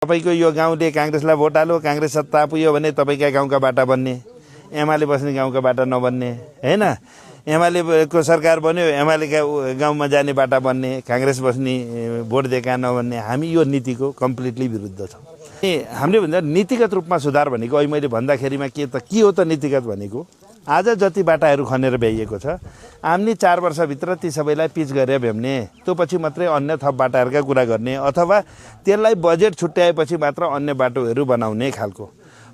तपाईको यो गाउँले कांग्रेसलाई भोट हाल्यो, कांग्रेस सत्ता पुग्यो भने तपाईका गाउँका बाटा बन्ने, एमाले बस्ने गाउँका बाटा नबन्ने, हैन? एमाले को सरकार बन्यो, एमाले का गाउँमा जाने बाटा बन्ने, कांग्रेस बस्ने भोट दिएका नबन्ने। हामी यो नीतिको कम्प्लिटली विरुद्ध छौं। हामीले भन्दा नीतिगत रूपमा सुधार भनेको अहिले मैले भन्दाखेरिमा के हो त नीतिगत भनेको आज जति बाटाहरू खनेर भ्याइएको छ, हामीले 4 वर्षभित्र ती सबैलाई पिच गरेर भ्याउने, त्यो पछि मात्रै अन्य थप बाटाहरूका कुरा गर्ने अथवा त्यसलाई बजेट छुट्याएपछि मात्र अन्य बाटोहरू बनाउने खालको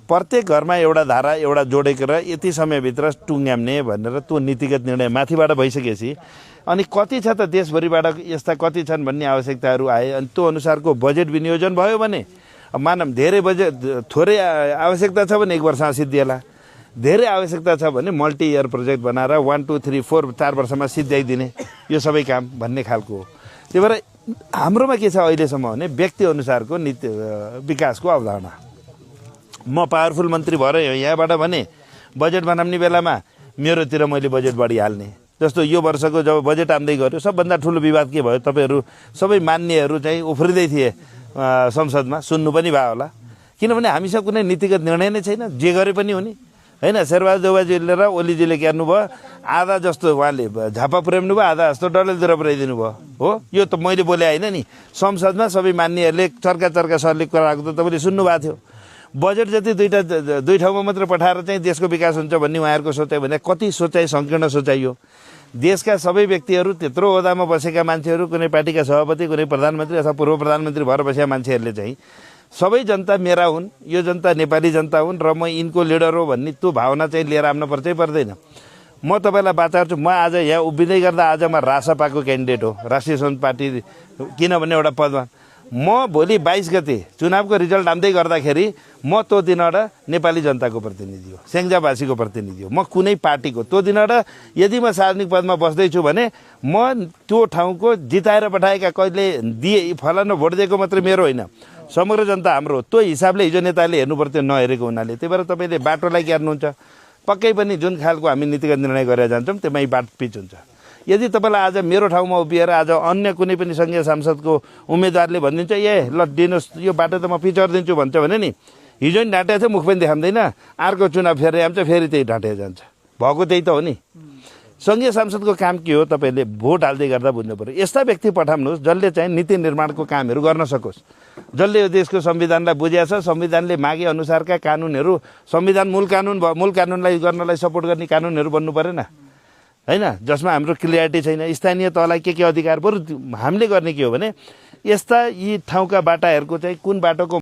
प्रत्येक घरमा एउटा धारा एउटा जोडेको र यति समयभित्र टुङ्ग्याउने भनेर त्यो नीतिगत निर्णय माथिबाट भइसकेपछि अनि कति छ त देशभरिबाट यस्ता कति छन् भन्ने आवश्यकताहरू आए अनि त्यो अनुसारको बजेट विनियोजन भयो भने मानव धेरै बजेट थोरै आवश्यकता छ भने 1 वर्षमा सिद्धिएला, धेरै आवश्यकता छ भने मल्टी इयर प्रोजेक्ट बनाएर 1 2 3 4 4 वर्षमा सिद्ध्याइदिने यो सबै काम भन्ने खालको हो। त्यही भएर हाम्रोमा के छ अहिलेसम्म भने व्यक्ति अनुसारको नीति विकासको अवधारणा। म पावरफुल मन्त्री भएर यहाँबाट भने बजेट बनाउने बेलामा मेरोतिर मैले बजेट बढी हाल्ने, जस्तो यो वर्षको जब बजेट आउँदै गर्यो सबभन्दा ठुलो विवाद के भयो, तपाईहरू सबै मान्नेहरू चाहिँ उफ्रिँदै थिए संसदमा, सुन्नु पनि भयो होला। किनभने हामीसँग कुनै नीतिगत निर्णय नै छैन, जे गरे पनि हुने हैन। शेरबहादुर देउवाजीले र ओलीजीले के गर्नुभयो, आधा जस्तो उहाँले झापा पुर्याउनु भयो, आधा जस्तो डडेलधुरा पुर्याइदिनु भयो। हो, यो त मैले बोले होइन नि, संसदमा सबै मान्नेहरूले चर्का सरले कराएको त तपाईँले सुन्नुभएको थियो। बजेट जति दुई ठाउँमा मात्र पठाएर चाहिँ देशको विकास हुन्छ भन्ने उहाँहरूको सोचाइ भने कति सोचाइ सङ्कीर्ण सोचाइ हो। देशका सबै व्यक्तिहरू त्यत्रो ओहदामा बसेका मान्छेहरू, कुनै पार्टीका सभापति, कुनै प्रधानमन्त्री अथवा पूर्व प्रधानमन्त्री भएर बसेका मान्छेहरूले चाहिँ सबै जनता मेरा हुन्, यो जनता नेपाली जनता हुन् र म यिनको लिडर हो भन्ने त्यो भावना चाहिँ लिएर आउन पर्छै पर्दैन। म तपाईँलाई बात गर्छु, म आज यहाँ उभिँदै गर्दा आज म रासपाको क्यान्डिडेट हो, राष्ट्रिय स्वतन्त्र पार्टी, किनभने एउटा पदमा म भोलि 22 गते चुनावको रिजल्ट आउँदै गर्दाखेरि म त्यो दिन एउटा नेपाली जनताको प्रतिनिधि हो, स्याङ्जावासीको प्रतिनिधि हो, म कुनै पार्टीको त्यो दिन एउटा यदि म सार्वजनिक पदमा बस्दैछु भने म त्यो ठाउँको जिताएर पठाएका कहिले दिए फलानु भोट दिएको मात्रै मेरो होइन, समग्र जनता हाम्रो। त्यो हिसाबले हिजो नेताले हेर्नु पर्थ्यो, नहेरेको हुनाले। त्यही भएर तपाईँले बाटोलाई के गर्नुहुन्छ, पक्कै पनि जुन खालको हामी नीतिगत निर्णय गरेर जान्छौँ त्यसमै बाटो पिच हुन्छ। यदि तपाईँलाई आज मेरो ठाउँमा उभिएर आज अन्य कुनै पनि सङ्घीय सांसदको उम्मेदवारले भनिदिन्छ ए ल दिनुहोस् यो बाटो त म पिच गरिदिन्छु भन्छ भने नि, हिजो नि ढाँटेको छ, मुख पनि देखाउँदैन, अर्को चुनाव फेरि आउँछ, फेरि त्यही ढाँटेर जान्छ। भएको त्यही त हो नि। सङ्घीय सांसदको काम के हो तपाईँले भोट हाल्दै गर्दा बुझ्नु पऱ्यो। यस्ता व्यक्ति पठाउनुहोस् जसले चाहिँ नीति निर्माणको कामहरू गर्न सकोस्, जसले यो देशको संविधानलाई बुझेको छ, संविधानले मागे अनुसारका कानुनहरू, संविधान मूल कानुनलाई गर्नलाई सपोर्ट गर्ने कानुनहरू बन्नु परेन हैन, जसमा हाम्रो क्लियरिटी छैन। स्थानीय तहलाई के अधिकार, बरु हामीले गर्ने के हो भने यस्ता यी ठाउँका बाटाहरूको चाहिँ कुन बाटोको